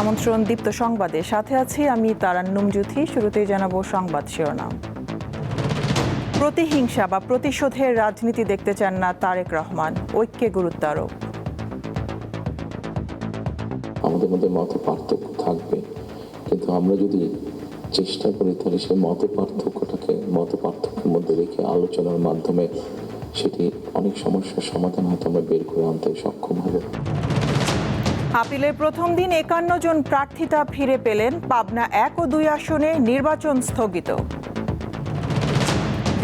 আমন্ত্রণ দীপ্ত সংবাদে, সাথে আছি আমি তারান্নুম জুথি। শুরুতেই জানাবো সংবাদ শিরোনাম। প্রতিহিংসা বা প্রতিশোধের রাজনীতি দেখতে চান না তারেক রহমান, ঐক্যে গুরুত্ব আরোপ। আমাদের মধ্যে মত পার্থক্য থাকবে, কিন্তু আমরা যদি চেষ্টা করি তাহলে সেই মত পার্থক্যের মধ্যে রেখে আলোচনার মাধ্যমে সেটি অনেক সমস্যার সমাধান হয়তো আমরা বের করে আনতে সক্ষম হব। আপিলের প্রথম দিন ৫১ জন প্রার্থিতা ফিরে পেলেন। পাবনা ১ ও ২ আসনে নির্বাচন স্থগিত।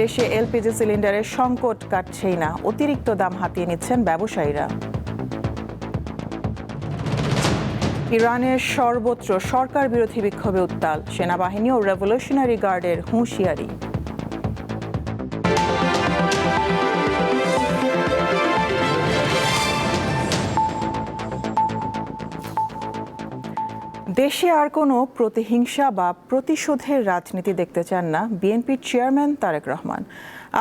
দেশে এলপিজি সিলিন্ডারের সংকট কাটছেই না, অতিরিক্ত দাম হাতিয়ে নিচ্ছেন ব্যবসায়ীরা। ইরানের সর্বত্র সরকার বিরোধী বিক্ষোভে উত্তাল, সেনাবাহিনী ও রেভলিউশনারি গার্ডের হুঁশিয়ারি। দেশে আর কোনো প্রতিহিংসা বা প্রতিশোধের রাজনীতি দেখতে চান না বিএনপির চেয়ারম্যান তারেক রহমান।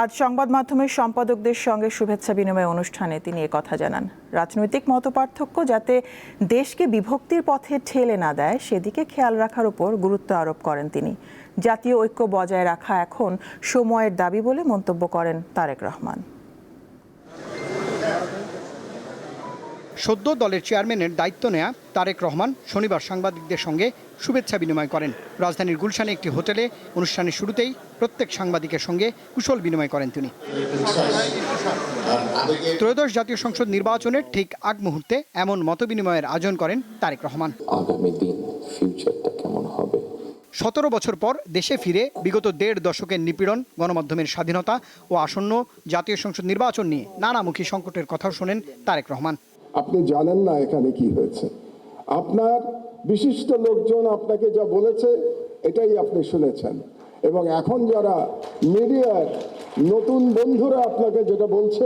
আজ সংবাদ মাধ্যমের সম্পাদকদের সঙ্গে শুভেচ্ছা বিনিময় অনুষ্ঠানে তিনি একথা জানান। রাজনৈতিক মতপার্থক্য যাতে দেশকে বিভক্তির পথে ঠেলে না দেয়, সেদিকে খেয়াল রাখার উপর গুরুত্ব আরোপ করেন তিনি। জাতীয় ঐক্য বজায় রাখা এখন সময়ের দাবি বলে মন্তব্য করেন তারেক রহমান। সদ্য দলের চেয়ারম্যানের দায়িত্ব নেয়া তারেক রহমান শনিবার সাংবাদিকদের সঙ্গে শুভেচ্ছা বিনিময় করেন। রাজধানীর গুলশানে একটি হোটেলে অনুষ্ঠানের শুরুতেই প্রত্যেক সাংবাদিকের সঙ্গে কুশল বিনিময় করেন তিনি। ত্রয়োদশ জাতীয় সংসদ নির্বাচনের ঠিক আগ মুহূর্তে এমন মতবিনিময়ের আয়োজন করেন তারেক রহমান। আগামী দিন ফিউচারটা কেমন হবে? ১৭ বছর পর দেশে ফিরে বিগত ১.৫ দশকের নিপীড়ন, গণমাধ্যমের স্বাধীনতা ও আসন্ন জাতীয় সংসদ নির্বাচন নিয়ে নানামুখী সংকটের কথাও শোনেন তারেক রহমান। আপনি জানেন না এখানে কি হয়েছে, আপনার বিশিষ্ট লোকজন আপনাকে যা বলেছে এটাই আপনি শুনেছেন, এবং এখন যারা মিডিয়ার নতুন বন্ধুরা আপনাকে যেটা বলছে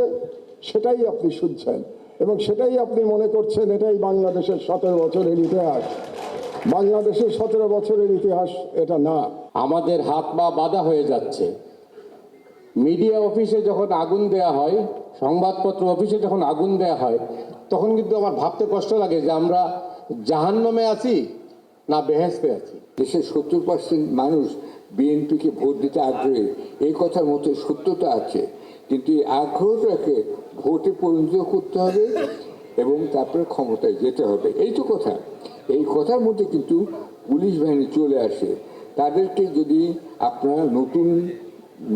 সেটাই আপনি শুনছেন, এবং সেটাই আপনি মনে করছেন এটাই বাংলাদেশের 17 বছরের ইতিহাস। বাংলাদেশের 17 বছরের ইতিহাস এটা না। আমাদের হাত পা বাঁধা হয়ে যাচ্ছে। মিডিয়া অফিসে যখন আগুন দেয়া হয়, সংবাদপত্র অফিসে যখন আগুন দেয়া হয়, তখন কিন্তু আমার ভাবতে কষ্ট লাগে যে আমরা জাহান্নামে আছি না বেহেশতে আছি। দেশের 70% মানুষ বিএনপিকে ভোট দিতে আগ্রহী, এই কথার মধ্যে সত্যতা আছে, কিন্তু এই আগ্রহটাকে ভোটে পরিণত করতে হবে এবং তারপরে ক্ষমতায় যেতে হবে। এই তো কথা। এই কথার মধ্যে কিন্তু পুলিশ বাহিনী চলে আসে। তাদেরকে যদি আপনারা নতুন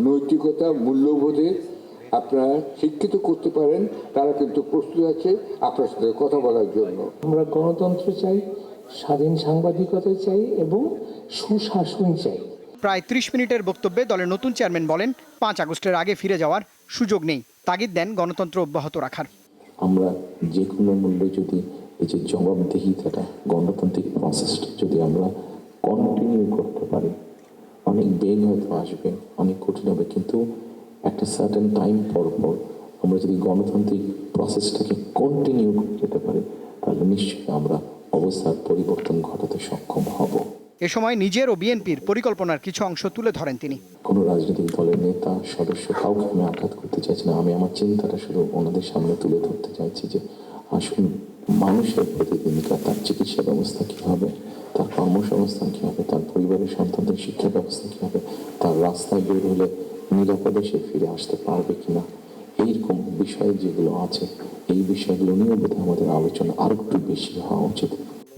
নৈতিকতা, মূল্যবোধে আপনারা শিক্ষিত করতে পারেন, তারা কিন্তু প্রস্তুত আছে আপনার সাথে কথা বলার জন্য। আমরা গণতন্ত্র চাই, স্বাধীন সাংবাদিকতা চাই এবং সুশাসন চাই। প্রায় ৩০ মিনিটের বক্তব্যে দলের নতুন চেয়ারম্যান বলেন ৫ আগস্টের আগে ফিরে যাওয়ার সুযোগ নেই। তাগিদ দেন গণতন্ত্র অব্যাহত রাখার। আমরা যে কোনো মূল্যে যদি এই যে জবাবদিহিতাটা, গণতান্ত্রিক প্রসেসটা যদি আমরা কন্টিনিউ করতে পারি, অনেক বেগ হয়তো আসবে, অনেক কঠিন হবে, কিন্তু একটা সার্টেন টাইম পর আমরা যদি গণতান্ত্রিক প্রসেসটাকে কন্টিনিউ করে যেতে পারি, তাহলে নিশ্চয়ই আমরা অবস্থার পরিবর্তন ঘটাতে সক্ষম হব। এ সময় নিজের ও বিএনপির পরিকল্পনার কিছু অংশ তুলে ধরেন তিনি। কোনো রাজনৈতিক দলের নেতা, সদস্য কাউকে আমি আঘাত করতে চাইছি না। আমি আমার চিন্তাটা শুধু ওনাদের সামনে তুলে ধরতে চাইছি যে আসুন, মানুষের প্রতিদিনকার তার চিকিৎসা ব্যবস্থা কী হবে, তার কর্মসংস্থান কী হবে, তার পরিবারের সন্তানদের শিক্ষা ব্যবস্থা কী হবে, তার রাস্তায় বের হলে নিরাপদে সে ফিরে আসতে পারবে কিনা, এইরকম বিষয় যেগুলো আছে, এই বিষয়গুলো নিয়ে বোধহয় আমাদের আলোচনা আরো একটু বেশি হওয়া উচিত।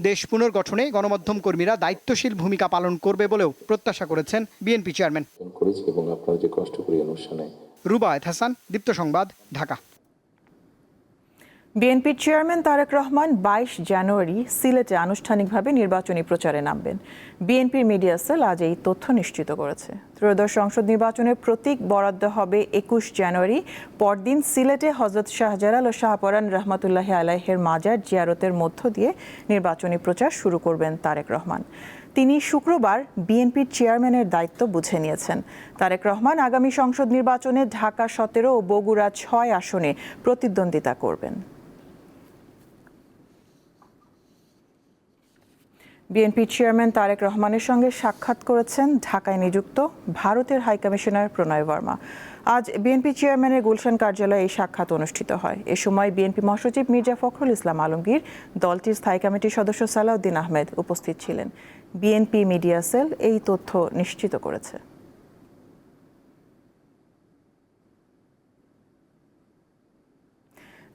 দেশ পুনর্গঠনে গণমাধ্যম কর্মীরা দায়িত্বশীল ভূমিকা পালন করবে বলেও প্রত্যাশা করেছেন বিএনপি চেয়ারম্যান। করেছি এবং আপনারা যে কষ্ট করি অনুষ্ঠানে। রুবায়েত হাসান, দীপ্ত সংবাদ, ঢাকা। বিএনপির চেয়ারম্যান তারেক রহমান ২২ জানুয়ারি সিলেটে আনুষ্ঠানিকভাবে নির্বাচনী প্রচারে নামবেন। বিএনপির মিডিয়া সেল আজ এই তথ্য নিশ্চিত করেছে। ত্রয়োদশ সংসদ নির্বাচনের প্রতীক বরাদ্দ হবে ২১ জানুয়ারি। পরদিন সিলেটে হযরত শাহজালাল ও শাহপরান রহমাতুল্লাহি আলাইহির মাজার জিয়ারতের মধ্য দিয়ে নির্বাচনী প্রচার শুরু করবেন তারেক রহমান। তিনি শুক্রবার বিএনপির চেয়ারম্যানের দায়িত্ব বুঝে নিয়েছেন। তারেক রহমান আগামী সংসদ নির্বাচনে ঢাকা ১৭ ও বগুড়া ৬ আসনে প্রতিদ্বন্দ্বিতা করবেন। বিএনপি চেয়ারম্যান তারেক রহমানের সঙ্গে সাক্ষাৎ করেছেন ঢাকায় নিযুক্ত ভারতের হাইকমিশনার প্রণয় বর্মা। আজ বিএনপি চেয়ারম্যানের গুলশান কার্যালয়ে এই সাক্ষাৎ অনুষ্ঠিত হয়। এ সময় বিএনপি মহাসচিব মির্জা ফখরুল ইসলাম আলমগীর, দলটির স্থায়ী কমিটির সদস্য সালাউদ্দিন আহমেদ উপস্থিত ছিলেন। বিএনপি মিডিয়া সেল এই তথ্য নিশ্চিত করেছে।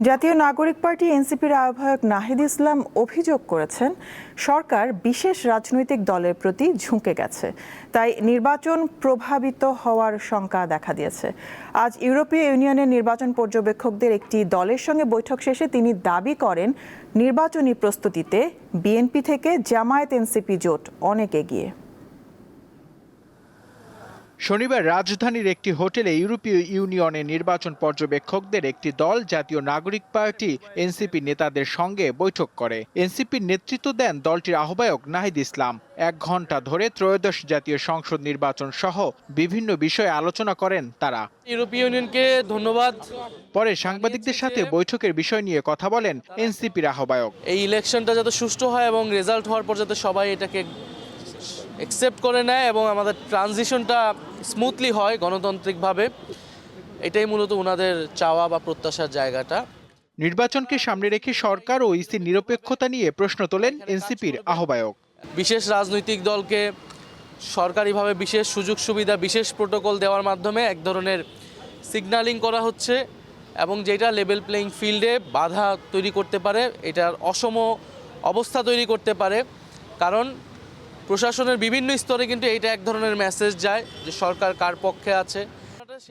জাতীয় নাগরিক পার্টি এনসিপির আহ্বায়ক নাহিদ ইসলাম অভিযোগ করেছেন, সরকার বিশেষ রাজনৈতিক দলের প্রতি ঝুঁকে গেছে, তাই নির্বাচন প্রভাবিত হওয়ার শঙ্কা দেখা দিয়েছে। আজ ইউরোপীয় ইউনিয়নের নির্বাচন পর্যবেক্ষকদের একটি দলের সঙ্গে বৈঠক শেষে তিনি দাবি করেন, নির্বাচনী প্রস্তুতিতে বিএনপি থেকে জামায়াত এনসিপি জোট অনেক এগিয়ে। শনিবার রাজধানীর একটি হোটেলে ইউরোপীয় ইউনিয়নের নির্বাচন পর্যবেক্ষকদের একটি দল জাতীয় নাগরিক পার্টি এনসিপি নেতাদের সঙ্গে বৈঠক করে। এনসিপির নেতৃত্ব দেন দলটির আহ্বায়ক নাহিদ ইসলাম। 1 ঘণ্টা ধরে ত্রয়োদশ জাতীয় সংসদ নির্বাচন সহ বিভিন্ন বিষয়ে আলোচনা করেন তারা। ইউরোপীয় ইউনিয়নকে ধন্যবাদ। পরে সাংবাদিকদের সাথে বৈঠকের বিষয় নিয়ে কথা বলেন এনসিপির আহ্বায়ক। এই ইলেকশনটা যাতে সুষ্ঠু হয় এবং রেজাল্ট হওয়ার পর যাতে সবাই এটাকে অ্যাকসেপ্ট করে নেয় এবং আমাদের ট্রানজিশনটা স্মুথলি হয় গণতান্ত্রিকভাবে, এটাই মূলত ওনাদের চাওয়া বা প্রত্যাশার জায়গাটা। নির্বাচনকে সামনে রেখে সরকার ও ইসির নিরপেক্ষতা নিয়ে প্রশ্ন তোলেন এনসিপির আহ্বায়ক। বিশেষ রাজনৈতিক দলকে সরকারিভাবে বিশেষ সুযোগ সুবিধা, বিশেষ প্রোটোকল দেওয়ার মাধ্যমে এক ধরনের সিগন্যালিং করা হচ্ছে এবং যেটা লেভেল প্লেইং ফিল্ডে বাধা তৈরি করতে পারে, এটার অসম অবস্থা তৈরি করতে পারে। কারণ প্রশাসনের বিভিন্ন স্তরে কিন্তু এটা এক ধরনের মেসেজ যায় যে সরকার কার পক্ষে আছে।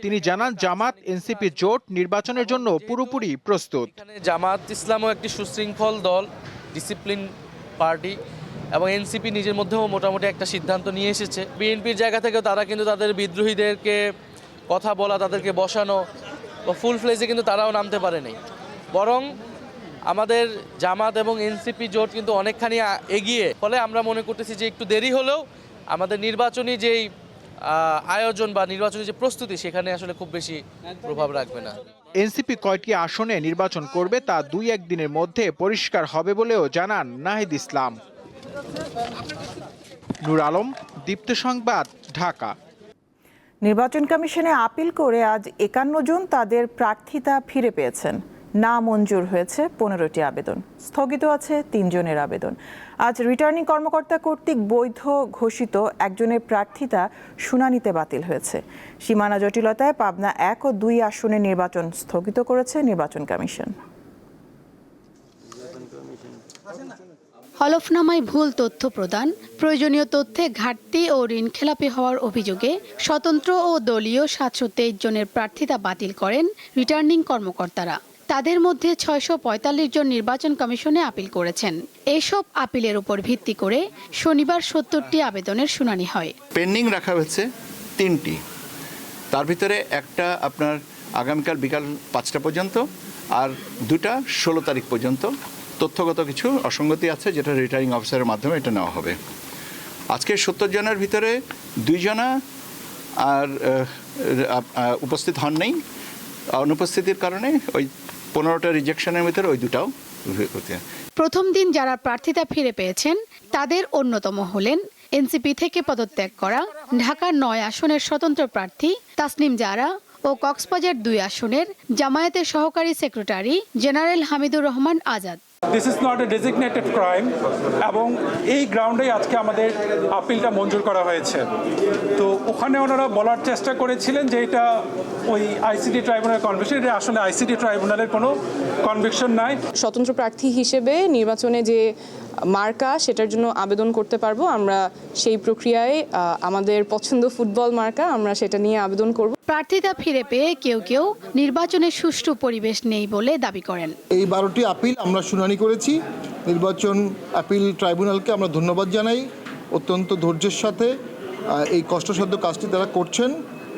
তিনি জানান, জামাত এনসিপি জোট নির্বাচনের জন্য পুরোপুরি প্রস্তুত। জামাত ইসলামও একটি সুশৃঙ্খল দল, ডিসিপ্লিন পার্টি, এবং এনসিপি নিজের মধ্যেও মোটামুটি একটা সিদ্ধান্ত নিয়ে এসেছে। বিএনপির জায়গা থেকেও তারা কিন্তু তাদের বিদ্রোহীদেরকে কথা বলা, তাদেরকে বসানো বা ফুল ফ্লেজে কিন্তু তারাও নামতে পারে নাই, বরং আমাদের জামাত এবং এনসিপি জোট কিন্তু অনেকখানি এগিয়ে। ফলে আমরা মনে করতেছি যে একটু দেরি হলেও আমাদের নির্বাচনী যেই আয়োজন বা নির্বাচনী যে প্রস্তুতি, সেখানে আসলে খুব বেশি প্রভাব রাখবে না। এনসিপি কয়টি আসনে নির্বাচন করবে তা 2-1 দিনের মধ্যে পরিষ্কার হবে বলেও জানান নাহিদ ইসলাম। নূর আলম, দীপ্ত সংবাদ, ঢাকা। নির্বাচন কমিশনে আপিল করে আজ 51 জন তাদের প্রার্থিতা ফিরে পেয়েছেন। না মঞ্জুর হয়েছে 15টি আবেদন, স্থগিত আছে 3 জনের আবেদন। আজ রিটার্নিং কর্মকর্তা কর্তৃক বৈধ ঘোষিত একজনের প্রার্থিতা শুনানিতে বাতিল হয়েছে। সীমানা জটিলতায় পাবনা 1 ও 2 আসনে নির্বাচন স্থগিত করেছে নির্বাচন কমিশন। হলফনামায় ভুল তথ্য প্রদান, প্রয়োজনীয় তথ্যে ঘাটতি ও ঋণখেলাপি হওয়ার অভিযোগে স্বতন্ত্র ও দলীয় 723 জনের প্রার্থিতা বাতিল করেন রিটার্নিং কর্মকর্তারা। তাদের মধ্যে 645 জন নির্বাচন কমিশনে আপিল করেছেন। এসব আপিলের উপর ভিত্তি করে শনিবার 70টি আবেদনের শুনানি হয়। পেন্ডিং রাখা হয়েছে 3টি, তার ভিতরে একটা আপনার আগামীকাল বিকাল 5টা পর্যন্ত, আর 2টা 16 তারিখ পর্যন্ত। তথ্যগত কিছু অসঙ্গতি আছে, যেটা রিটার্নিং অফিসারের মাধ্যমে এটা নেওয়া হবে। আজকে 70 জনের ভিতরে 2 জনা আর উপস্থিত হন নেই। অনুপস্থিতির কারণে ওই 15টা রিজেকশনের ভিতরে ওই 2টাও। প্রথম দিন যারা প্রার্থিতা ফিরে পেয়েছেন তাদের অন্যতম হলেন এনসিপি থেকে পদত্যাগ করা ঢাকার 9 আসনের স্বতন্ত্র প্রার্থী তাসনিম জারা ও কক্সবাজার 2 আসনের জামায়াতের সহকারী secretary general Hamidur Rahman Azad. This is not a designated crime, এবং এই গ্রাউন্ডে আজকে আমাদের আপিলটা মঞ্জুর করা হয়েছে। তো ওখানে ওনারা বলার চেষ্টা করেছিলেন যে এটা ওই আইসিটি ট্রাইব্যুনাল কনভিকশন, এটা আসলে আইসিটি ট্রাইব্যুনালের কোনো কনভিকশন নাই। স্বতন্ত্র প্রার্থী হিসেবে নির্বাচনে যে মার্কা, সেটার জন্য আবেদন করতে পারবো আমরা। সেই প্রক্রিয়ায় আমাদের পছন্দ ফুটবল মার্কা, আমরা সেটা নিয়ে আবেদন করব। প্রার্থিতা ফিরে পেয়ে কেউ কেউ নির্বাচনের সুষ্ঠু পরিবেশ নেই বলে দাবি করেন। এই 12টি আপিল আমরা শুনানি করেছি। নির্বাচন আপিল ট্রাইব্যুনালকে আমরা ধন্যবাদ জানাই। অত্যন্ত ধৈর্যের সাথে এই কষ্টসাধ্য কাজটি তারা করছেন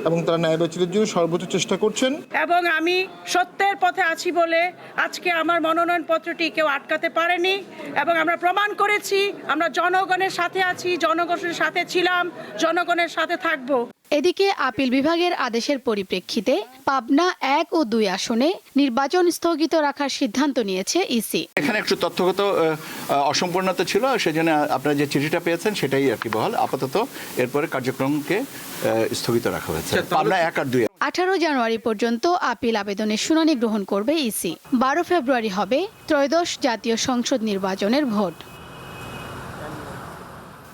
এবং তারা ন্যায় বিচারের জন্য সর্বোচ্চ চেষ্টা করছেন। এবং আমি সত্যের পথে আছি বলে আজকে আমার মনোনয়নপত্রটি কেউ আটকাতে পারেনি, এবং আমরা প্রমাণ করেছি আমরা জনগণের সাথে আছি, জনগণের সাথে ছিলাম, জনগণের সাথে থাকব। এদিকে আপিল বিভাগের আদেশের পরিপ্রেক্ষিতে পাবনা 1 ও 2 আসনে নির্বাচন স্থগিত রাখার সিদ্ধান্ত নিয়েছে ইসি। এখানে একটু তথ্যগত অসম্পূর্ণতা ছিল, সেজন্য আপনারা যে চিঠিটা পেয়েছেন সেটাই আর কি বহাল। আপাতত এরপরে কার্যক্রমকে স্থগিত রাখা হয়েছে পাবনা 1 আর 2। 18 জানুয়ারি পর্যন্ত আপিল আবেদনের শুনানি গ্রহণ করবে ইসি। 12 ফেব্রুয়ারি হবে ত্রয়োদশ জাতীয় সংসদ নির্বাচনের ভোট।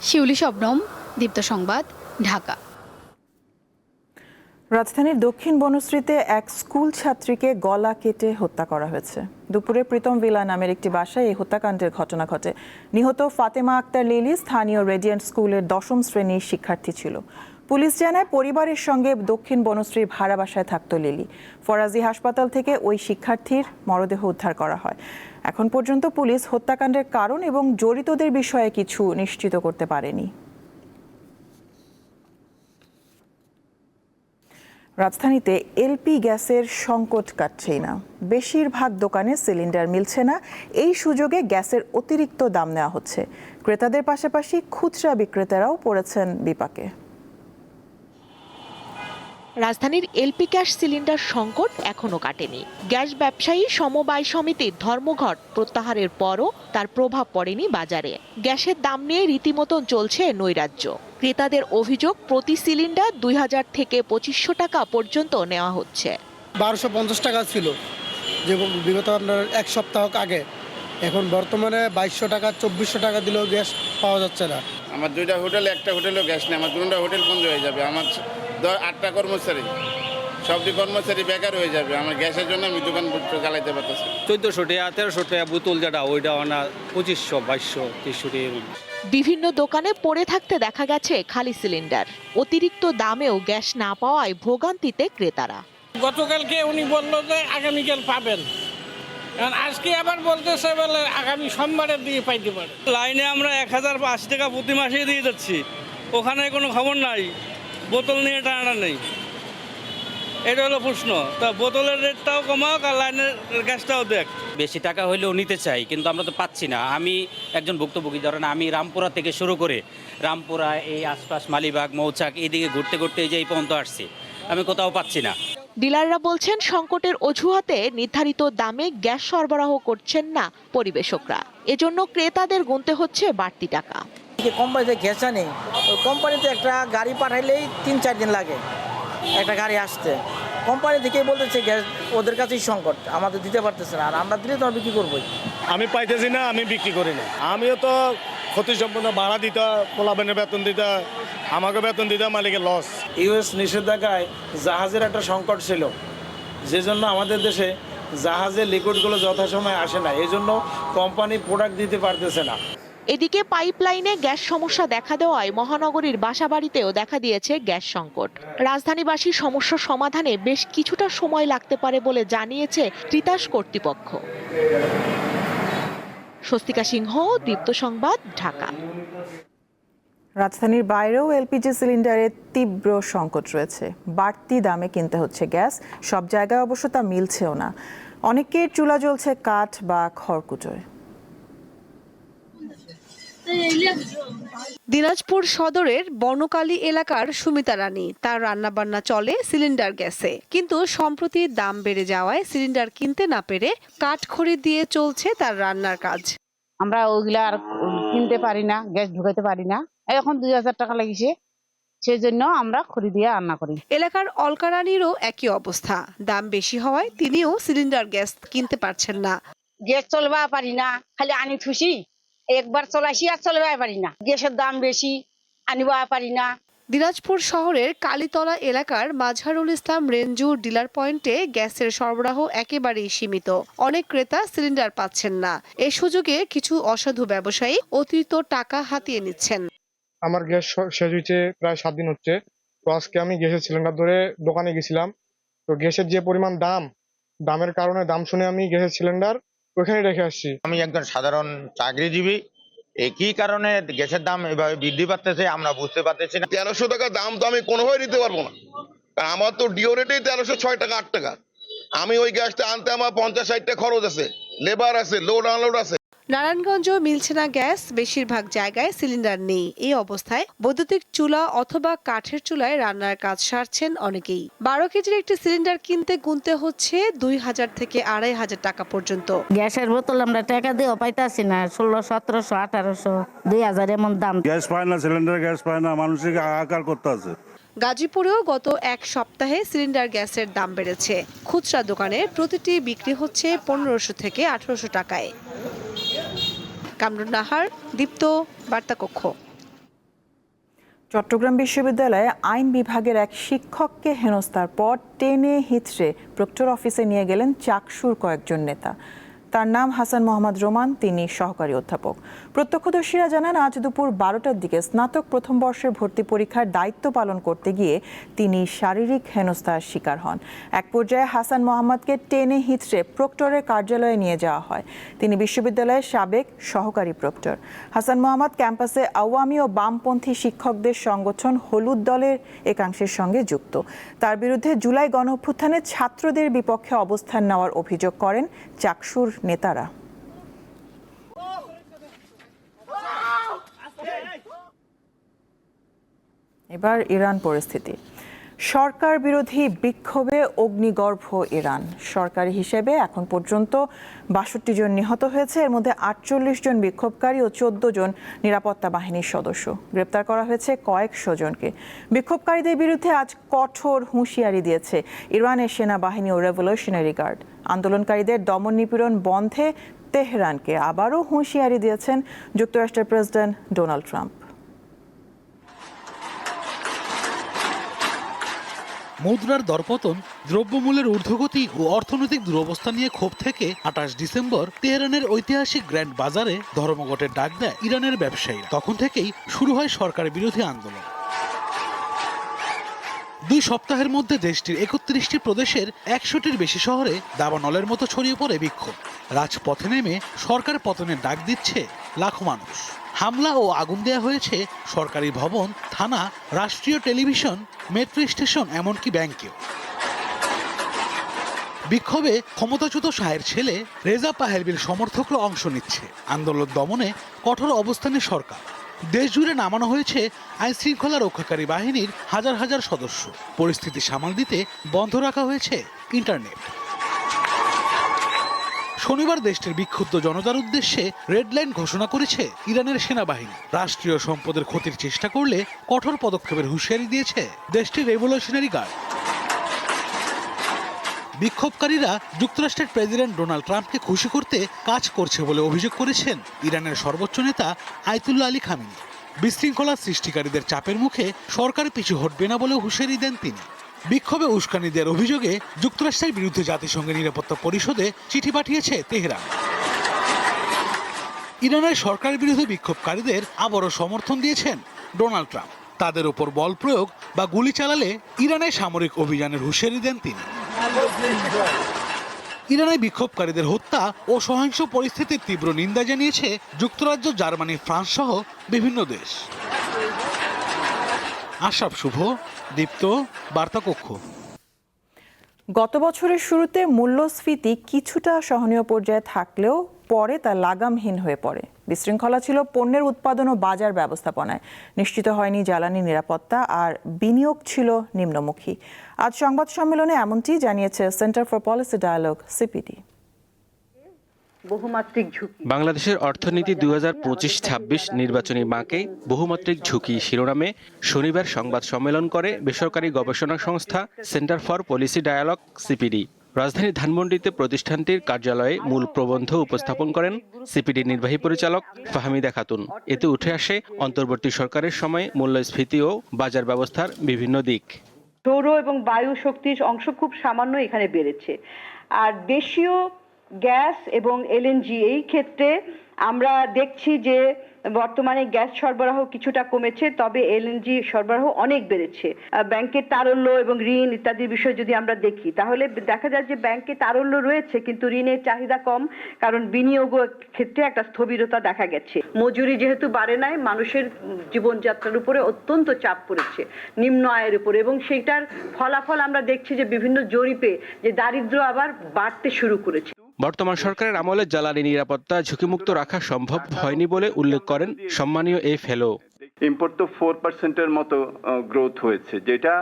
শিউলি শবনম, দীপ্ত সংবাদ, ঢাকা। রাজধানীর দক্ষিণ বনশ্রীতে এক স্কুল ছাত্রীকে গলা কেটে হত্যা করা হয়েছে। দুপুরে প্রীতম ভিলা নামের একটি বাসায় এই হত্যাকাণ্ডের ঘটনা ঘটে। নিহত ফাতেমা আক্তার লিলি স্থানীয় রেডিয়েন্ট স্কুলের 10ম শ্রেণীর শিক্ষার্থী ছিল। পুলিশ জানায় পরিবারের সঙ্গে দক্ষিণ বনশ্রীর ভাড়া বাসায় থাকত লিলি। ফরাজি হাসপাতাল থেকে ওই শিক্ষার্থীর মরদেহ উদ্ধার করা হয়। এখন পর্যন্ত পুলিশ হত্যাকাণ্ডের কারণ এবং জড়িতদের বিষয়ে কিছু নিশ্চিত করতে পারেনি। রাজধানীতে এলপি গ্যাসের সংকট কাটছেই না। বেশিরভাগ দোকানে সিলিন্ডার মিলছে না। এই সুযোগে গ্যাসের অতিরিক্ত দাম নেওয়া হচ্ছে। ক্রেতাদের পাশাপাশি খুচরা বিক্রেতারাও পড়েছেন বিপাকে। রাজধানীর এলপি গ্যাস সিলিন্ডার সংকট এখনো কাটেনি। গ্যাস ব্যবসায়ী সমবায় সমিতির ধর্মঘট প্রত্যাহারের পরও তার প্রভাব পড়েনি বাজারে। গ্যাসের দাম নিয়ে রীতিমতো চলছে নৈরাজ্য। ক্রেতাদের অভিযোগ, প্রতি সিলিন্ডার 2000 থেকে 2500 টাকা পর্যন্ত নেওয়া হচ্ছে। 1250 টাকা ছিল যে বিগত আপনার এক সপ্তাহ আগে, এখন বর্তমানে 2200 টাকা 2400 টাকা দিলেও গ্যাস পাওয়া যাচ্ছে না। আমার 2টা হোটেল, একটা হোটেলেও গ্যাস নেই। আমার 2টা হোটেল বন্ধ হয়ে যাবে। আমার 8টা কর্মচারী, সবটি কর্মচারী বেকার হয়ে যাবে। আমার গ্যাসের জন্য আমি দোকান চালাইতে পারতেছি। 1400 টাকা 1300 টাকা বোতল যেটা ওইটা আনা 2500 2200 300 টাকা। বিভিন্ন দোকানে পড়ে থাকতে দেখা গেছে খালি সিলিন্ডার। অতিরিক্ত দামেও গ্যাস না পাওয়ায় ভোগান্তিতে ক্রেতারা। গতকালকে উনি বললো যে আগামীকাল পাবেন, কারণ আজকে আবার বলতেছে বলে আগামী সোমবারের দিকে পাইতে পারে। লাইনে আমরা 1080 টাকা প্রতি মাসে দিয়ে যাচ্ছি, ওখানে কোনো খবর নাই, বোতল নিয়ে টানা নেই। এটা হলো প্রশ্ন। তা বোতলের রেটটাও কমাক আর লাইনের গ্যাসটাও দেখ। বেশি টাকা হইলেও নিতে চাই, কিন্তু আমরা তো পাচ্ছি না। আমি একজন ভুক্তভোগী। ধরেন আমি রামপুরা থেকে শুরু করে রামপুরা, এই আশপাশ মালিবাগ, মৌচাক, এইদিকে ঘুরতে ঘুরতে যে এই পর্যন্ত আসছি, আমি কোথাও পাচ্ছি না। ডিলাররা বলছেন সংকটের অজুহাতে নির্ধারিত দামে গ্যাস সরবরাহ করছেন না পরিবেশকরা। এজন্য ক্রেতাদের গুনতে হচ্ছে বাড়তি টাকা। কোম্পানিতে গ্যাস নেই, ওই কোম্পানিতে একটা গাড়ি পাঠাইলেই 3-4 দিন লাগে একটা গাড়ি আসতে। কোম্পানি থেকেই বলতেছে গ্যাস ওদের কাছেই সংকট, আমাদের দিতে পারতেছে না। আর আমরা দিলে তো বিক্রি করবোই। আমি পাইতেছি না, আমি বিক্রি করি না। আমিও তো ক্ষতি সম্পন্ন ভাড়া দিতে, পোলাবেনের বেতন দিতে, আমাকে বেতন দিতে, মালিকের লস। ইউএস নিষেধাজ্ঞায় জাহাজের একটা সংকট ছিল, যে জন্য আমাদের দেশে জাহাজের লিকুইডগুলো যথাসময়ে আসে না, এই জন্য কোম্পানি প্রোডাক্ট দিতে পারতেছে না। এদিকে পাইপলাইনে গ্যাস সমস্যা দেখা দেওয়ায় মহানগরীর বাসাবাড়িতেও দেখা দিয়েছে গ্যাস সংকট। রাজধানীবাসীর সমস্যা সমাধানে বেশ কিছুটা সময় লাগতে পারে বলে জানিয়েছে তিতাস কর্তৃপক্ষ। স্বস্তিকা সিংহ, দীপ্ত সংবাদ, ঢাকা। রাজধানীর বাইরেও এলপিজি সিলিন্ডারের তীব্র সংকট রয়েছে। বাড়তি দামে কিনতে হচ্ছে গ্যাস। সব জায়গায় অবশ্য তা মিলছেও না। অনেকের চুলা জ্বলছে কাঠ বা খড়কুটোয়। দিনাজপুর সদরের বনকালী এলাকার সুমিতা রানী, তার রান্নাবান্না চলে সিলিন্ডার গ্যাসে, কিন্তু সম্প্রতি দাম বেড়ে যাওয়ায় সিলিন্ডার কিনতে না পেরে কাঠ খড়ি দিয়ে চলছে তার রান্নার কাজ। আমরা ওইগুলা আর কিনতে পারি না, গ্যাস ঢুকাইতে পারি না। এখন 2000 টাকা লাগিয়েছে, সেই জন্য আমরা খড়ি দিয়ে রান্না করি। এলাকার অলকা রানীরও একই অবস্থা। দাম বেশি হওয়ায় তিনিও সিলিন্ডার গ্যাস কিনতে পারছেন না। গ্যাস চলবা পারি না, খালি আনি থুসি, একবার চলাইছি আর চলবা পারি না। গ্যাসের দাম বেশি, আনিবা পারি না। দিনাজপুর শহরের কালীতলা এলাকার মাঝহারুল ইসলাম রেঞ্জু ডিলার পয়েন্টে গ্যাসের সরবরাহ একেবারেই সীমিত। অনেক ক্রেতা সিলিন্ডার পাচ্ছেন না। এই সুযোগে কিছু অসাধু ব্যবসায়ী অতিরিক্ত টাকা হাতিয়ে নিচ্ছেন। আমার গ্যাস শেষ হয়েছে প্রায় 7 দিন হচ্ছে। তো আজকে আমি গ্যাসের সিলিন্ডার ধরে দোকানে গেছিলাম। তো গ্যাসের যে পরিমাণ দামের কারণে দাম শুনে আমি গ্যাসের সিলিন্ডার ওইখানে রেখে আসছি। আমি একজন সাধারণ চাকরিজীবী, একই কারণে গ্যাসের দাম এভাবে বৃদ্ধি পাচ্ছে আমরা বুঝতে পারতেছি না। 1300 টাকা দাম তো আমি কোনোভাবে নিতে পারবো না, কারণ আমার তো ডিও রেটেই 1306 টাকা 8 টাকা। আমি ওই গ্যাসটা আনতে আমার 50-60 টাকা খরচ আছে, লেবার আছে, লোড আনলোড আছে। নারায়ণগঞ্জেও মিলছে না গ্যাস, বেশিরভাগ জায়গায় সিলিন্ডার নেই। এই অবস্থায় বৈদ্যুতিক চুলা অথবা কাঠের চুলায় রান্নার কাজ সারছেন অনেকেই। 12 কেজির একটি সিলিন্ডার কিনতে গুনতে হচ্ছে 2000 থেকে 2500 টাকা পর্যন্ত। গ্যাসের বোতল আমরা টাকা দিয়েও পাইতাছি না, 1600, 1700, 1800, 2000 এমন দাম। গ্যাস পায় না, সিলিন্ডার গ্যাস পায় না, মানুষকে হাহাকার করতে আছে। গাজীপুরেও গত এক সপ্তাহে সিলিন্ডার গ্যাসের দাম বেড়েছে। খুচরা দোকানে প্রতিটি বিক্রি হচ্ছে 1500 থেকে 1800 টাকায়। কামরুন নাহার, দীপ্ত, বার্তা কক্ষ। চট্টগ্রাম বিশ্ববিদ্যালয়ে আইন বিভাগের এক শিক্ষককে হেনস্থার পর টেনে হিঁচড়ে প্রক্টর অফিসে নিয়ে গেলেন চাকসুর কয়েকজন নেতা। তার নাম হাসান মোহাম্মদ রোমান, তিনি সহকারী অধ্যাপক। প্রত্যক্ষদর্শীরা জানান, আজ দুপুর 12টার দিকে স্নাতক প্রথম বর্ষের ভর্তি পরীক্ষার দায়িত্ব পালন করতে গিয়ে তিনি শারীরিক হেনস্থার শিকার হন। এক পর্যায়ে হাসান মোহাম্মদকে টেনে হিঁচড়ে প্রক্টরের কার্যালয়ে নিয়ে যাওয়া হয়। তিনি বিশ্ববিদ্যালয়ের সাবেক সহকারী প্রক্টর। হাসান মোহাম্মদ ক্যাম্পাসে আওয়ামী ও বামপন্থী শিক্ষকদের সংগঠন হলুদ দলের একাংশের সঙ্গে যুক্ত। তার বিরুদ্ধে জুলাই গণঅভ্যুত্থানে ছাত্রদের বিপক্ষে অবস্থান নেওয়ার অভিযোগ করেন চাকসুর নেতারা। এবার ইরান পরিস্থিতি। সরকার বিরোধী বিক্ষোভে অগ্নিগর্ভ ইরান। সরকারি হিসেবে এখন পর্যন্ত 62 জন নিহত হয়েছে। এর মধ্যে 48 জন বিক্ষোভকারী ও 14 জন নিরাপত্তা বাহিনীর সদস্য। গ্রেপ্তার করা হয়েছে কয়েকশো জনকে। বিক্ষোভকারীদের বিরুদ্ধে আজ কঠোর হুঁশিয়ারি দিয়েছে ইরানের সেনাবাহিনী ও রেভলিউশনারি গার্ড। আন্দোলনকারীদের দমন নিপীড়ন বন্ধে তেহরানকে আবারও হুঁশিয়ারি দিয়েছেন যুক্তরাষ্ট্রের প্রেসিডেন্ট ডোনাল্ড ট্রাম্প। মুদ্রার দরপতন, দ্রব্যমূল্যের ঊর্ধ্বগতি ও অর্থনৈতিক দুরবস্থা নিয়ে ক্ষোভ থেকে 28 ডিসেম্বর তেহরানের ঐতিহাসিক গ্র্যান্ড বাজারে ধর্মঘটের ডাক দেয় ইরানের ব্যবসায়ীরা। তখন থেকেই শুরু হয় সরকার বিরোধী আন্দোলন। 2 সপ্তাহের মধ্যে দেশটির 31টি প্রদেশের 100টির বেশি শহরে দাবানলের মতো ছড়িয়ে পড়ে বিক্ষোভ। রাজপথে নেমে সরকার পতনের ডাক দিচ্ছে লাখো মানুষ। হামলা ও আগুন দেয়া হয়েছে সরকারি ভবন, থানা, রাষ্ট্রীয় টেলিভিশন, মেট্রো স্টেশন, এমনকি ব্যাংকেও। বিক্ষোভে ক্ষমতাচ্যুত শাহের ছেলে রেজা পাহেলভির সমর্থকরা অংশ নিচ্ছে। আন্দোলন দমনে কঠোর অবস্থানে সরকার। দেশ জুড়ে নামানো হয়েছে আইন শৃঙ্খলা রক্ষাকারী বাহিনীর হাজার হাজার সদস্য। পরিস্থিতি সামাল দিতে বন্ধ রাখা হয়েছে ইন্টারনেট। শনিবার দেশটির বিক্ষুব্ধ জনতার উদ্দেশ্যে রেড লাইন ঘোষণা করেছে ইরানের সেনাবাহিনী। রাষ্ট্রীয় সম্পদের ক্ষতির চেষ্টা করলে কঠোর পদক্ষেপের হুঁশিয়ারি দিয়েছে দেশটির রেভলিউশনারি গার্ড। বিক্ষোভকারীরা যুক্তরাষ্ট্রের প্রেসিডেন্ট ডোনাল্ড ট্রাম্পকে খুশি করতে কাজ করছে বলে অভিযোগ করেছেন ইরানের সর্বোচ্চ নেতা আয়াতুল্লাহ আলী খামেনি। বিশৃঙ্খলা সৃষ্টিকারীদের চাপের মুখে সরকার পিছু হটবে না বলে হুঁশিয়ারি দেন তিনি। বিক্ষোভে উস্কানি দেওয়ার অভিযোগে যুক্তরাষ্ট্রের বিরুদ্ধে জাতিসংঘের নিরাপত্তা পরিষদে চিঠি পাঠিয়েছে তেহরান। ইরানের সরকার বিরোধী বিক্ষোভকারীদের আবারও সমর্থন দিয়েছেন ডোনাল্ড ট্রাম্প। তাদের উপর বল প্রয়োগ বা গুলি চালালে ইরানের সামরিক অভিযানের হুঁশিয়ারি দেন তিনি। ইরানে বিক্ষোভকারীদের হত্যা ও সহিংস পরিস্থিতির তীব্র নিন্দা জানিয়েছে যুক্তরাজ্য, জার্মানি, ফ্রান্স সহ বিভিন্ন দেশ। আশরাফ শুভ, দীপ্ত, বার্তা কক্ষ। গত বছরের শুরুতে মূল্যস্ফীতি কিছুটা সহনীয় পর্যায়ে থাকলেও পরে তা লাগামহীন হয়ে পড়ে। বিশৃঙ্খলা ছিল পণ্যের উৎপাদন ও বাজার ব্যবস্থাপনায়। নিশ্চিত হয়নি জ্বালানি নিরাপত্তা, আর বিনিয়োগ ছিল নিম্নমুখী। আজ সংবাদ সম্মেলনে এমনটি জানিয়েছে centre for policy dialogue, CPD. বহুমাত্রিক ঝুঁকি। বাংলাদেশের অর্থনীতি 2025-26 নির্বাচনী বাঁকে বহুমাত্রিক ঝুঁকি শিরোনামে শনিবার সংবাদ সম্মেলন করে বেসরকারি গবেষণা সংস্থা Centre for policy dialogue, CPD. রাজধানীর ধানমন্ডিতে প্রতিষ্ঠানটির কার্যালয়ে মূল প্রবন্ধ উপস্থাপন করেন সিপিডি নির্বাহী পরিচালক ফাহমিদা খাতুন। এতে উঠে আসে অন্তর্বর্তী সরকারের সময় মূল্যস্ফীতি ও বাজার ব্যবস্থার বিভিন্ন দিক। সৌর এবং বায়ু শক্তির অংশ খুব সামান্য এখানে বেড়েছে, আর দেশীয় গ্যাস এবং এলএনজি এই ক্ষেত্রে আমরা দেখছি যে বর্তমানে গ্যাস সরবরাহ কিছুটা কমেছে, তবে এলএনজি সরবরাহ অনেক বেড়েছে। ব্যাংকের তারল্য এবং ঋণ ইত্যাদির বিষয় যদি আমরা দেখি, তাহলে দেখা যায় যে ব্যাংকে তারল্য রয়েছে কিন্তু ঋণের চাহিদা কম, কারণ বিনিয়োগ ক্ষেত্রে একটা স্থবিরতা দেখা গেছে। মজুরি যেহেতু বাড়ে নাই, মানুষের জীবনযাত্রার উপরে অত্যন্ত চাপ পড়েছে, নিম্ন আয়ের উপরে, এবং সেটার ফলাফল আমরা দেখছি যে বিভিন্ন জরিপে যে দারিদ্র্য আবার বাড়তে শুরু করেছে। বর্তমান সরকারের আমলে জ্বালানি নিরাপত্তা ঝুঁকিমুক্ত রাখা সম্ভব হয়নি বলে উল্লেখ করেন সম্মানীয় এই ফেলো। ইম্পোর্ট তো 4%-এর মতো গ্রোথ হয়েছে। যেটা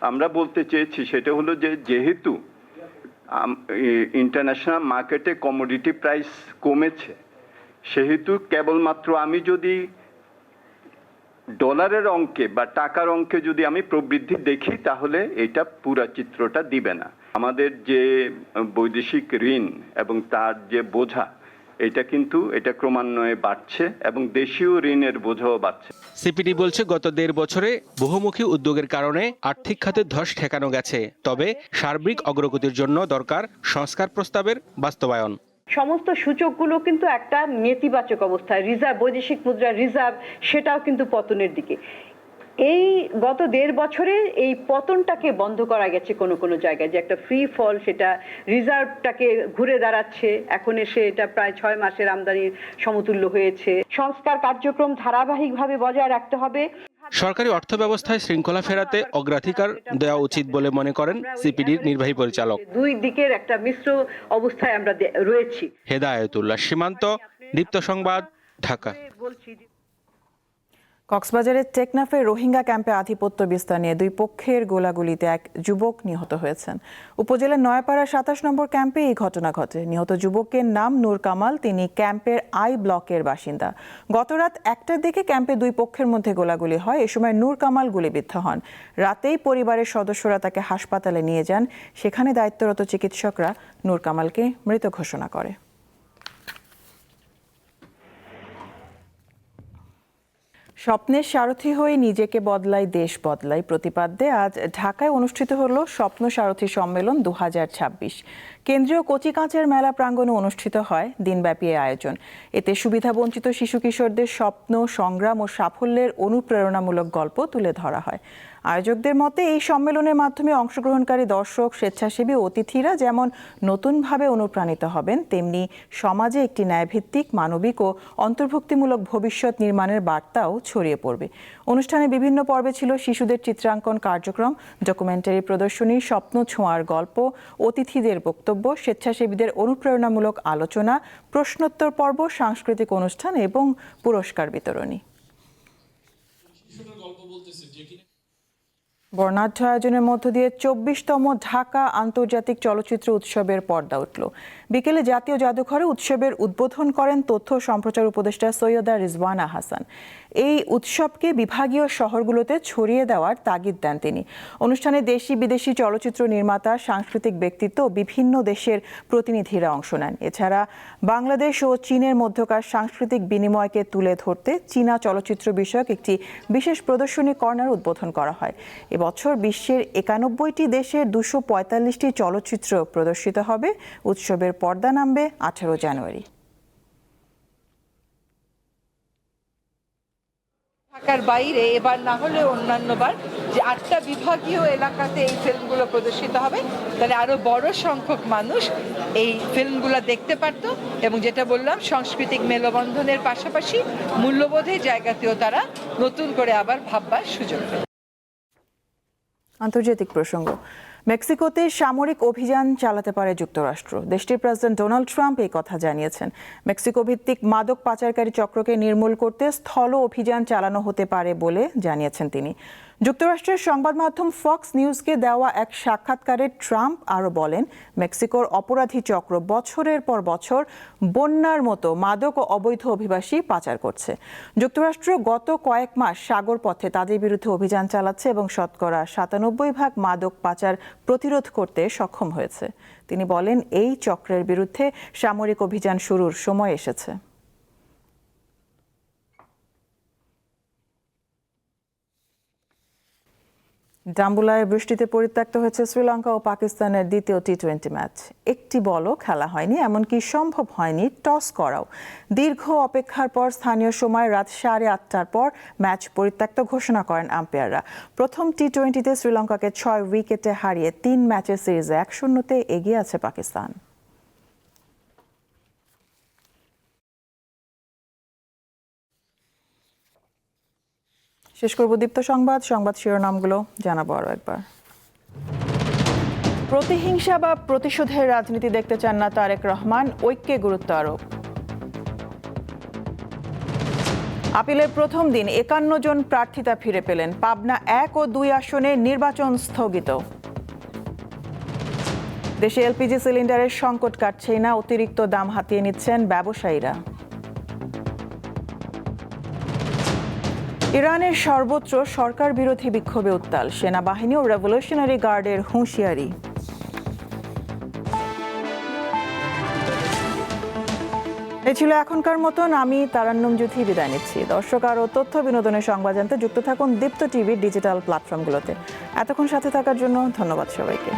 আমরা বলতে চেয়েছি সেটা হলো যে যেহেতু ইন্টারন্যাশনাল মার্কেটে কমোডিটি প্রাইস কমেছে, সেহেতু কেবলমাত্র আমি যদি ডলারের অঙ্কে বা টাকার অঙ্কে যদি আমি প্রবৃদ্ধি দেখি তাহলে এটা পুরা চিত্রটা দিবে না। আমাদের যে বৈদেশিক ঋণ এবং তার যে বোঝা, এটা ক্রমান্বয়ে বাড়ছে এবং দেশীয় ঋণের বোঝাও বাড়ছে। সিপিডি বলছে গত 1.5 বছরে বহুমুখী উদ্যোগের কারণে আর্থিক খাতের ধস ঠেকানো গেছে, তবে সার্বিক অগ্রগতির জন্য দরকার সংস্কার প্রস্তাবের বাস্তবায়ন। সমস্ত সূচকগুলো কিন্তু একটা নেতিবাচক অবস্থায়, রিজার্ভ বৈদেশিক মুদ্রার রিজার্ভ সেটাও কিন্তু পতনের দিকে। এই গত 1.5 বছরে এই পতনটাকে বন্ধ করা গেছে কোনো জায়গায়, যে একটা ফ্রি ফল, সেটা রিজার্ভটাকে ঘুরে দাঁড়াচ্ছে, এখন এসে এটা প্রায় 6 মাসের আমদানির সমতুল্য হয়েছে। সংস্কার কার্যক্রম ধারাবাহিকভাবে বজায় রাখতে হবে। সরকারি অর্থ ব্যবস্থায় শৃঙ্খলা ফেরাতে অগ্রাধিকার দেওয়া উচিত বলে মনে করেন সিপিডির নির্বাহী পরিচালক। দুই দিকের একটা মিশ্র অবস্থায় আমরা রয়েছি। হেদায়েতুল্লাহ সীমান্ত, দীপ্ত সংবাদ, ঢাকা। কক্সবাজারের টেকনাফে রোহিঙ্গা ক্যাম্পে আধিপত্য বিস্তার নিয়ে 2 পক্ষের গোলাগুলিতে এক যুবক নিহত হয়েছেন। উপজেলার নয়াপাড়া 27 নম্বর ক্যাম্পে এই ঘটনা ঘটে। নিহত যুবকের নাম নূর কামাল, তিনি ক্যাম্পের আই ব্লকের বাসিন্দা। গতরাত 1টার দিকে ক্যাম্পে 2 পক্ষের মধ্যে গোলাগুলি হয়। এ সময় নূর কামাল গুলিবিদ্ধ হন। রাতেই পরিবারের সদস্যরা তাকে হাসপাতালে নিয়ে যান। সেখানে দায়িত্বরত চিকিৎসকরা নূর কামালকে মৃত ঘোষণা করে। স্বপ্নের সারথি হয়ে নিজেকে বদলাই, দেশ বদলাই প্রতিপাদ্যে আজ ঢাকায় অনুষ্ঠিত হলো স্বপ্ন সারথি সম্মেলন 2026। কেন্দ্রীয় কচিকাঁচার মেলা প্রাঙ্গণে অনুষ্ঠিত হয় দিনব্যাপী এই আয়োজন। এতে সুবিধাবঞ্চিত শিশু কিশোরদের স্বপ্ন, সংগ্রাম ও সাফল্যের অনুপ্রেরণামূলক গল্প তুলে ধরা হয়। আয়োজকদের মতে এই সম্মেলনের মাধ্যমে অংশগ্রহণকারী দর্শক, স্বেচ্ছাসেবী অতিথিরা যেমন নতুনভাবে অনুপ্রাণিত হবেন, তেমনি সমাজে একটি ন্যায়ভিত্তিক, মানবিক ও অন্তর্ভুক্তিমূলক ভবিষ্যৎ নির্মাণের বার্তাও ছড়িয়ে পড়বে। অনুষ্ঠানে বিভিন্ন পর্বে ছিল শিশুদের চিত্রাঙ্কন কার্যক্রম, ডকুমেন্টারি প্রদর্শনী, স্বপ্ন ছোঁয়ার গল্প, অতিথিদের বক্তব্য, স্বেচ্ছাসেবীদের অনুপ্রেরণামূলক আলোচনা, প্রশ্নোত্তর পর্ব, সাংস্কৃতিক অনুষ্ঠান এবং পুরস্কার বিতরণী। বর্ণাঢ্য আয়োজনের মধ্য দিয়ে 24তম ঢাকা আন্তর্জাতিক চলচ্চিত্র উৎসবের পর্দা উঠল। বিকেলে জাতীয় জাদুঘরে উৎসবের উদ্বোধন করেন তথ্য সম্প্রচার উপদেষ্টা সৈয়দা রিজওয়ানা হাসান। এই উৎসবকে বিভাগীয় শহরগুলোতে ছড়িয়ে দেওয়ার তাগিদ দেন তিনি। অনুষ্ঠানে দেশি বিদেশি চলচ্চিত্র নির্মাতা, সাংস্কৃতিক ব্যক্তিত্ব ও বিভিন্ন দেশের প্রতিনিধিরা অংশ নেন। এছাড়া বাংলাদেশ ও চীনের মধ্যকার সাংস্কৃতিক বিনিময়কে তুলে ধরতে চীনা চলচ্চিত্র বিষয়ক একটি বিশেষ প্রদর্শনী কর্নার উদ্বোধন করা হয়। এবছর বিশ্বের 91টি দেশের 245টি চলচ্চিত্র প্রদর্শিত হবে। উৎসবের পর্দা নামবে 18 জানুয়ারি। ঢাকার বাইরে এবার না হলে অন্যান্যবার যে 8টা বিভাগীয় এলাকাতে এই ফিল্মগুলো প্রদর্শিত হবে, তাহলে আরো বড় সংখ্যক মানুষ এই ফিল্মগুলো দেখতে পারতো এবং যেটা বললাম, সাংস্কৃতিক মেলবন্ধনের পাশাপাশি মূল্যবোধের জায়গাতেও তারা নতুন করে আবার ভাববার সুযোগ পেত। আন্তর্জাতিক প্রসঙ্গ। মেক্সিকোতে সামরিক অভিযান চালাতে পারে যুক্তরাষ্ট্র। দেশটির প্রেসিডেন্ট ডোনাল্ড ট্রাম্প এই কথা জানিয়েছেন। মেক্সিকো ভিত্তিক মাদক পাচারকারী চক্রকে নির্মূল করতে স্থল অভিযান চালানো হতে পারে বলে জানিয়েছেন তিনি। যুক্তরাষ্ট্রের সংবাদ মাধ্যম ফক্স নিউজকে দেওয়া এক সাক্ষাৎকারে ট্রাম্প আরও বলেন, মেক্সিকোর অপরাধী চক্র বছরের পর বছর বন্যার মতো মাদক ও অবৈধ অভিবাসী পাচার করছে। যুক্তরাষ্ট্র গত কয়েক মাস সাগর পথে তাদের বিরুদ্ধে অভিযান চালাচ্ছে এবং শতকরা 97% মাদক পাচার প্রতিরোধ করতে সক্ষম হয়েছে। তিনি বলেন, এই চক্রের বিরুদ্ধে সামরিক অভিযান শুরুর সময় এসেছে। ডাম্বুলায় বৃষ্টিতে পরিত্যক্ত হয়েছে শ্রীলঙ্কা ও পাকিস্তানের দ্বিতীয় টি-20 ম্যাচ। একটি বলও খেলা হয়নি, এমনকি সম্ভব হয়নি টস করাও। দীর্ঘ অপেক্ষার পর স্থানীয় সময় রাত 8:30টার পর ম্যাচ পরিত্যক্ত ঘোষণা করেন আম্পায়াররা। প্রথম টি-20তে শ্রীলঙ্কাকে 6 উইকেটে হারিয়ে 3 ম্যাচের সিরিজে 1-0 এগিয়ে আছে পাকিস্তান। শেষ করব দীপ্ত সংবাদ শিরোনামগুলো জানাবো আরও একবার। প্রতিহিংসা বা প্রতিশোধের রাজনীতি দেখতে চান না তারেক রহমান, ঐক্যে গুরুত্ব আরোপ। আপিলের প্রথম দিন ৫১ জন প্রার্থিতা ফিরে পেলেন। পাবনা ১ ও ২ আসনে নির্বাচন স্থগিত। দেশে এলপিজি সিলিন্ডারের সংকট কাটছেই না, অতিরিক্ত দাম হাতিয়ে নিচ্ছেন ব্যবসায়ীরা। ইরানের সর্বত্র সরকার বিরোধী বিক্ষোভে উত্তাল, সেনাবাহিনী ও রেভলিউশনারি গার্ডের হুঁশিয়ারি। এই ছিল এখনকার মতন। আমি তারান্নুম জুথি বিদায় নিচ্ছি। দর্শক, আরও তথ্য বিনোদনের সংবাদ জানতে যুক্ত থাকুন দীপ্ত টিভির ডিজিটাল প্ল্যাটফর্মগুলোতে। এতক্ষণ সাথে থাকার জন্য ধন্যবাদ সবাইকে।